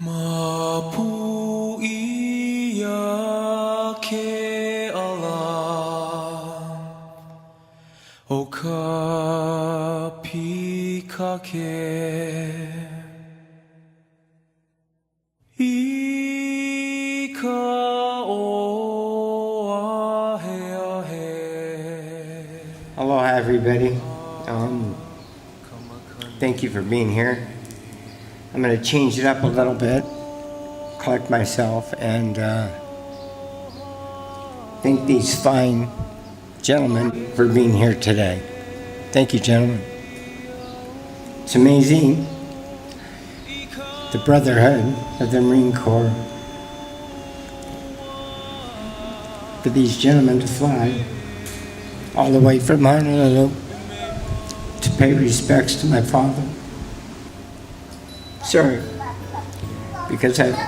Mapuia ke ala o ka pika ke I ka o ahe ahe. Aloha, everybody. Thank you for being here. I'm going to change it up a little bit, collect myself, and thank these fine gentlemen for being here today. Thank you, gentlemen. It's amazing, the brotherhood of the Marine Corps, for these gentlemen to fly all the way from Honolulu to pay respects to my father. Sorry, because I've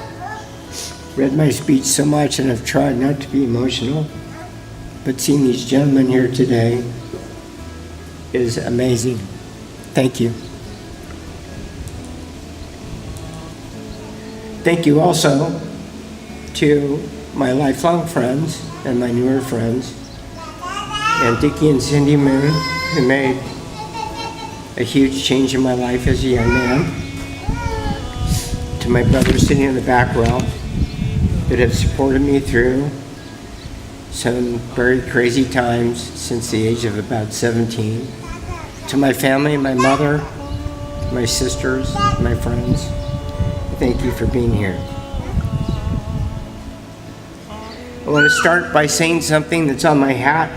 read my speech so much and I've tried not to be emotional, but seeing these gentlemen here today is amazing. Thank you. Thank you also to my lifelong friends and my newer friends, and Dickie and Cindy Moon, who made a huge change in my life as a young man, to my brothers sitting in the back row that have supported me through some very crazy times since the age of about 17, to my family, my mother, my sisters, my friends. Thank you for being here. I want to start by saying something that's on my hat,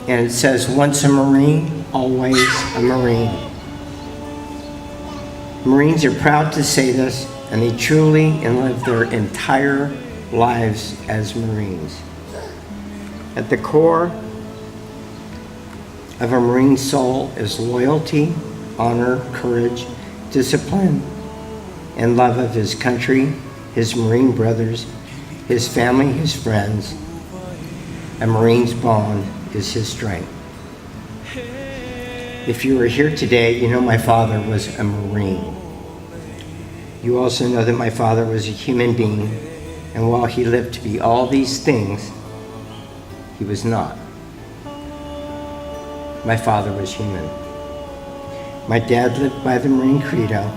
and it says, once a Marine, always a Marine. Marines are proud to say this, and they truly live their entire lives as Marines. At the core of a Marine soul is loyalty, honor, courage, discipline, and love of his country, his Marine brothers, his family, his friends. A Marine's bond is his strength. If you are here today, you know my father was a Marine. You also know that my father was a human being, and while he lived to be all these things, he was not. My father was human. My dad lived by the Marine credo.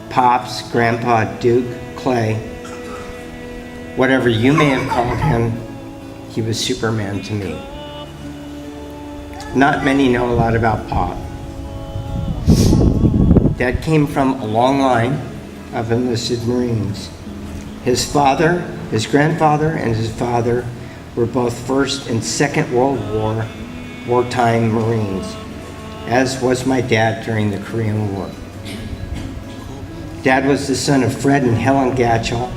Pops, Grandpa, Duke, Clay, whatever you may have called him, he was Superman to me. Not many know a lot about Pop. Dad came from a long line of enlisted Marines. His father, his grandfather, and his father were both First and Second World War wartime Marines, as was my dad during the Korean War. Dad was the son of Fred and Helen Gatchell.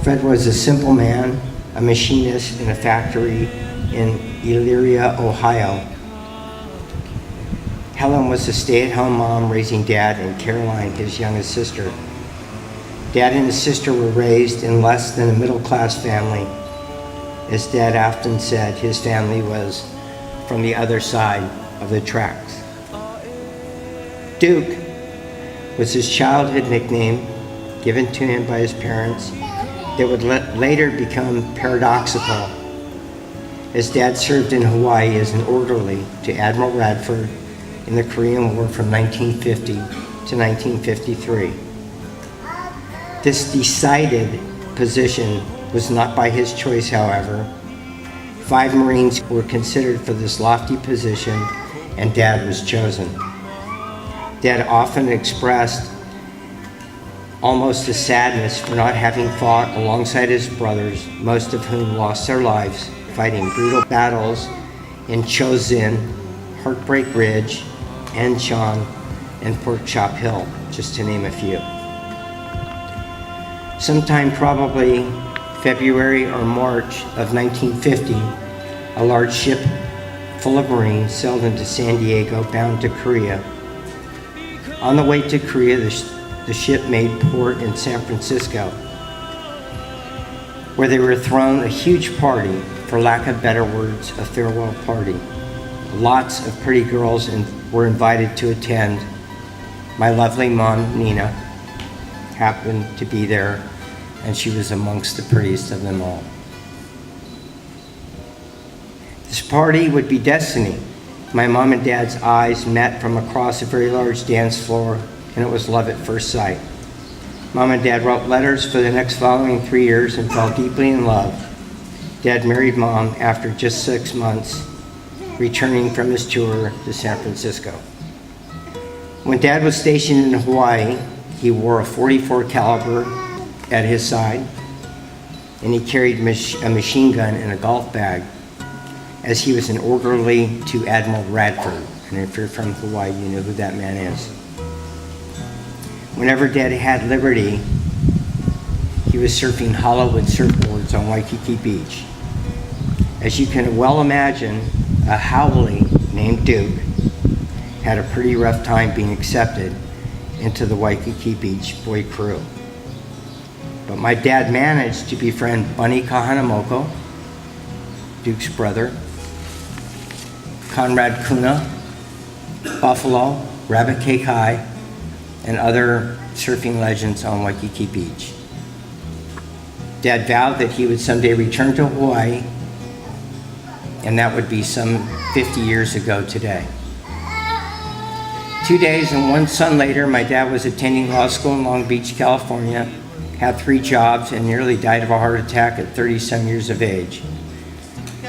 Fred was a simple man, a machinist in a factory in Elyria, Ohio. Helen was a stay-at-home mom raising Dad and Caroline, his youngest sister. Dad and his sister were raised in less than a middle-class family. As Dad often said, his family was from the other side of the tracks. Duke was his childhood nickname given to him by his parents that would later become paradoxical, as Dad served in Hawaii as an orderly to Admiral Radford in the Korean War from 1950 to 1953. This decided position was not by his choice, however. 5 Marines were considered for this lofty position, and Dad was chosen. Dad often expressed almost a sadness for not having fought alongside his brothers, most of whom lost their lives fighting brutal battles in Chosin, Heartbreak Ridge, Anchon, and Pork Chop Hill, just to name a few. Sometime probably February or March of 1950, a large ship full of Marines sailed into San Diego bound to Korea. On the way to Korea, the ship made port in San Francisco, where they were thrown a huge party, for lack of better words, a farewell party. Lots of pretty girls were invited to attend. My lovely mom, Nina, happened to be there, and she was amongst the prettiest of them all. This party would be destiny. My mom and dad's eyes met from across a very large dance floor, and it was love at first sight. Mom and Dad wrote letters for the next following 3 years and fell deeply in love. Dad married Mom after just 6 months, returning from his tour to San Francisco. When Dad was stationed in Hawaii, he wore a .44 caliber at his side, and he carried a machine gun in a golf bag, as he was an orderly to Admiral Radford. And if you're from Hawaii, you know who that man is. Whenever Dad had liberty, he was surfing Hollywood surfboards on Waikiki Beach. As you can well imagine, a haole named Duke had a pretty rough time being accepted into the Waikiki Beach boy crew. But my dad managed to befriend Bunny Kahanamoko, Duke's brother, Conrad Kuna, Buffalo, Rabbit Cake High, and other surfing legends on Waikiki Beach. Dad vowed that he would someday return to Hawaii, and that would be some 50 years ago today. 2 days and 1 son later, my dad was attending law school in Long Beach, California, had 3 jobs, and nearly died of a heart attack at 30-some years of age.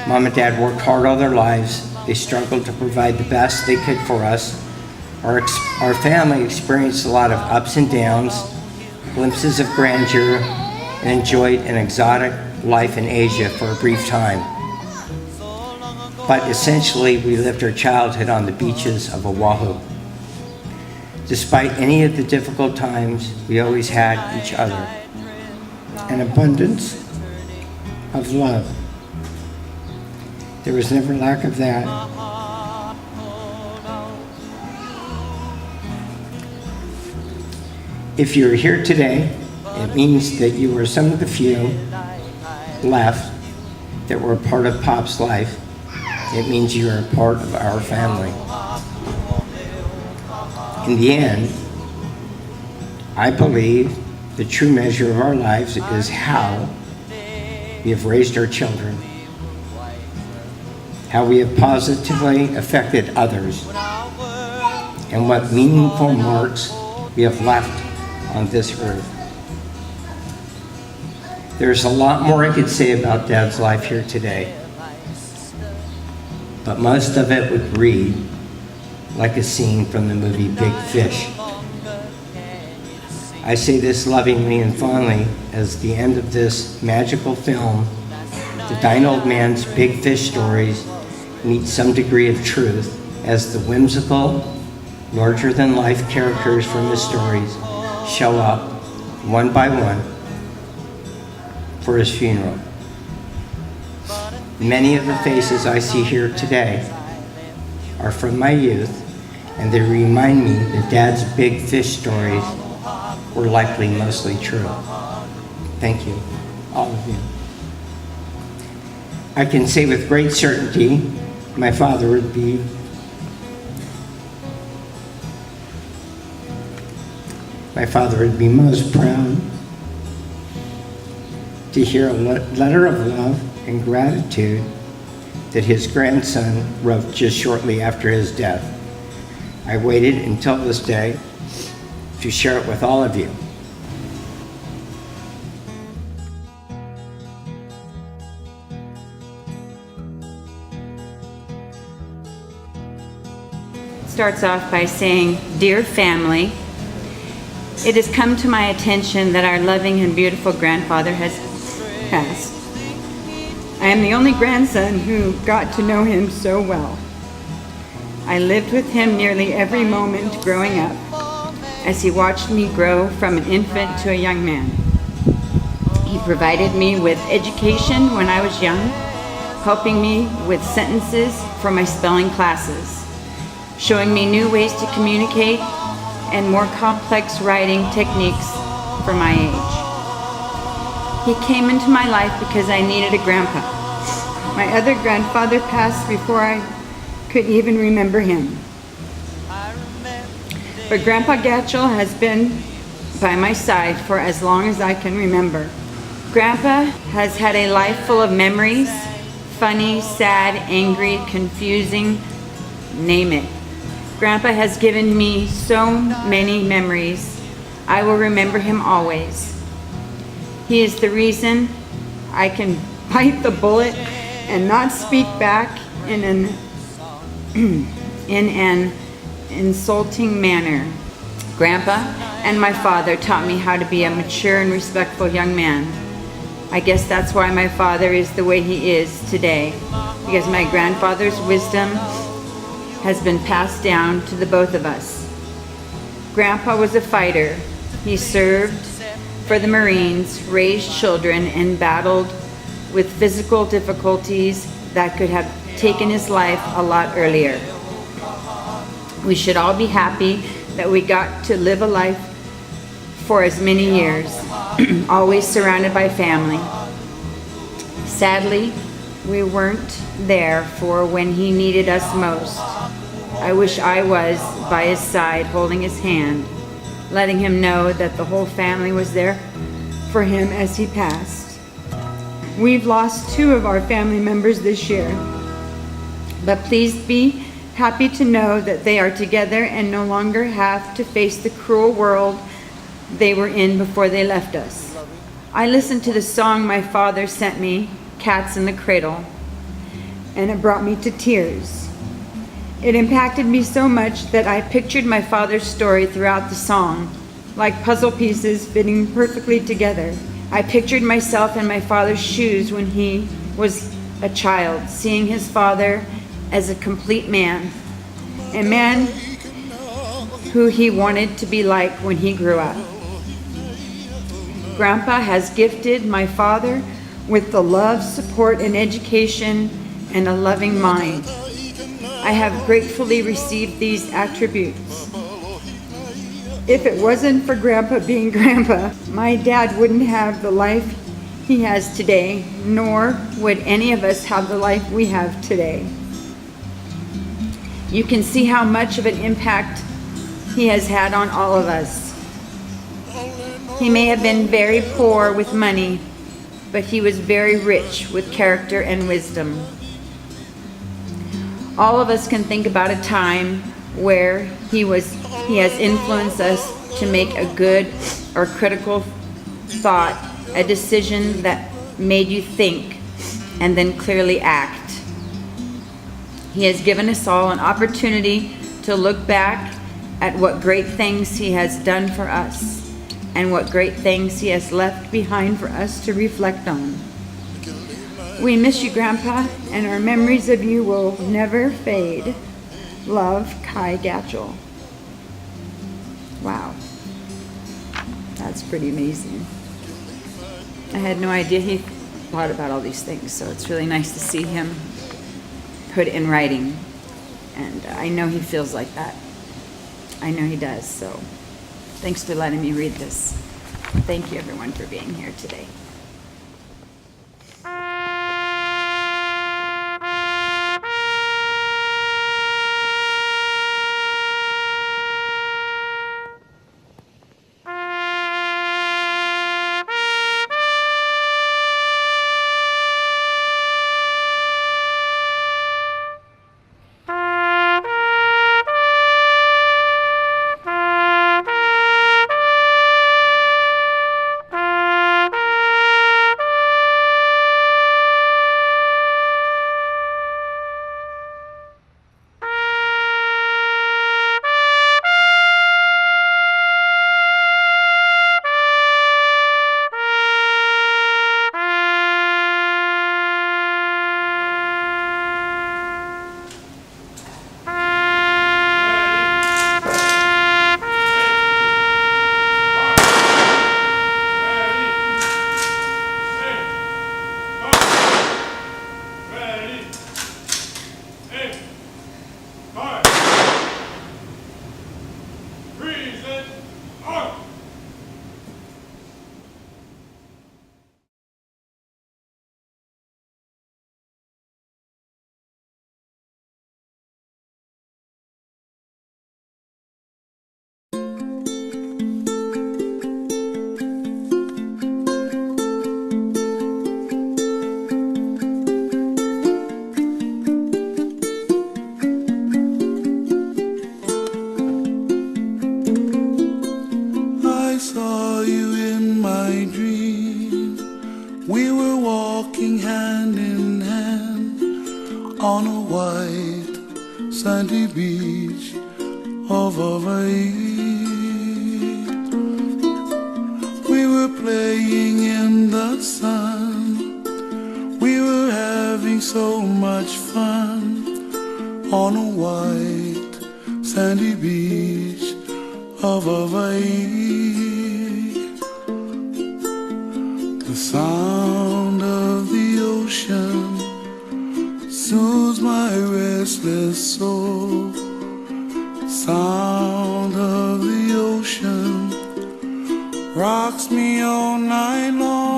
Mom and Dad worked hard all their lives. They struggled to provide the best they could for us. Our family experienced a lot of ups and downs, glimpses of grandeur, and enjoyed an exotic life in Asia for a brief time. But essentially, we lived our childhood on the beaches of Oahu. Despite any of the difficult times, we always had each other. An abundance of love. There was never lack of that. If you're here today, it means that you were some of the few left that were a part of Pop's life. It means you are a part of our family. In the end, I believe the true measure of our lives is how we have raised our children, how we have positively affected others, and what meaningful marks we have left on this earth. There's a lot more I could say about Dad's life here today, but most of it would read like a scene from the movie Big Fish. I say this lovingly and fondly as the end of this magical film. The Dying Old Man's Big Fish stories meet some degree of truth as the whimsical, larger-than-life characters from his stories show up one by one for his funeral. Many of the faces I see here today are from my youth, and they remind me that Dad's Big Fish stories were likely mostly true. Thank you, all of you. I can say with great certainty, my father would be most proud to hear a letter of love and gratitude that his grandson wrote just shortly after his death. I waited until this day to share it with all of you. Starts off by saying, "Dear family, it has come to my attention that our loving and beautiful grandfather has passed. I am the only grandson who got to know him so well. I lived with him nearly every moment growing up, as he watched me grow from an infant to a young man. He provided me with education when I was young, helping me with sentences for my spelling classes, showing me new ways to communicate and more complex writing techniques for my age. He came into my life because I needed a grandpa. My other grandfather passed before I could even remember him. But Grandpa Gatchell has been by my side for as long as I can remember. Grandpa has had a life full of memories, funny, sad, angry, confusing, name it. Grandpa has given me so many memories. I will remember him always. He is the reason I can bite the bullet and not speak back in an insulting manner. Grandpa and my father taught me how to be a mature and respectful young man. I guess that's why my father is the way he is today, because my grandfather's wisdom has been passed down to the both of us. Grandpa was a fighter. He served for the Marines, raised children, and battled with physical difficulties that could have taken his life a lot earlier. We should all be happy that we got to live a life for as many years, always surrounded by family. Sadly, we weren't there for when he needed us most. I wish I was by his side, holding his hand, letting him know that the whole family was there for him as he passed. We've lost 2 of our family members this year, but please be happy to know that they are together and no longer have to face the cruel world they were in before they left us. I listened to the song my father sent me, Cats in the Cradle, and it brought me to tears. It impacted me so much that I pictured my father's story throughout the song, like puzzle pieces fitting perfectly together. I pictured myself in my father's shoes when he was a child, seeing his father as a complete man, a man who he wanted to be like when he grew up. Grandpa has gifted my father with the love, support, and education, and a loving mind. I have gratefully received these attributes. If it wasn't for Grandpa being Grandpa, my dad wouldn't have the life he has today, nor would any of us have the life we have today. You can see how much of an impact he has had on all of us. He may have been very poor with money, but he was very rich with character and wisdom. All of us can think about a time where he has influenced us to make a good or critical thought, a decision that made you think and then clearly act. He has given us all an opportunity to look back at what great things he has done for us and what great things he has left behind for us to reflect on. We miss you, Grandpa, and our memories of you will never fade. Love, Kai Gatchell. Wow. That's pretty amazing. I had no idea he thought about all these things, so it's really nice to see him put it in writing. And I know he feels like that. I know he does, so thanks for letting me read this. Thank you, everyone, for being here today. my dream, we were walking hand in hand on a white sandy beach of Hawaii. We were playing in the sun, we were having so much fun on a white sandy beach of Hawaii. The sound of the ocean soothes my restless soul. The sound of the ocean rocks me all night long.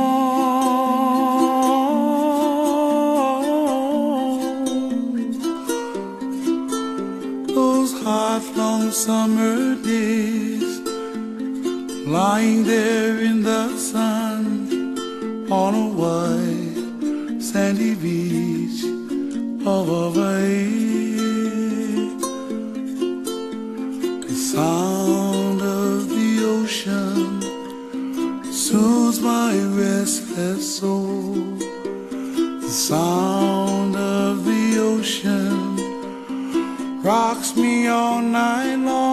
Those hot, long summer days, lying there in the sun on a white sandy beach of Hawaii. The sound of the ocean soothes my restless soul. The sound of the ocean rocks me all night long.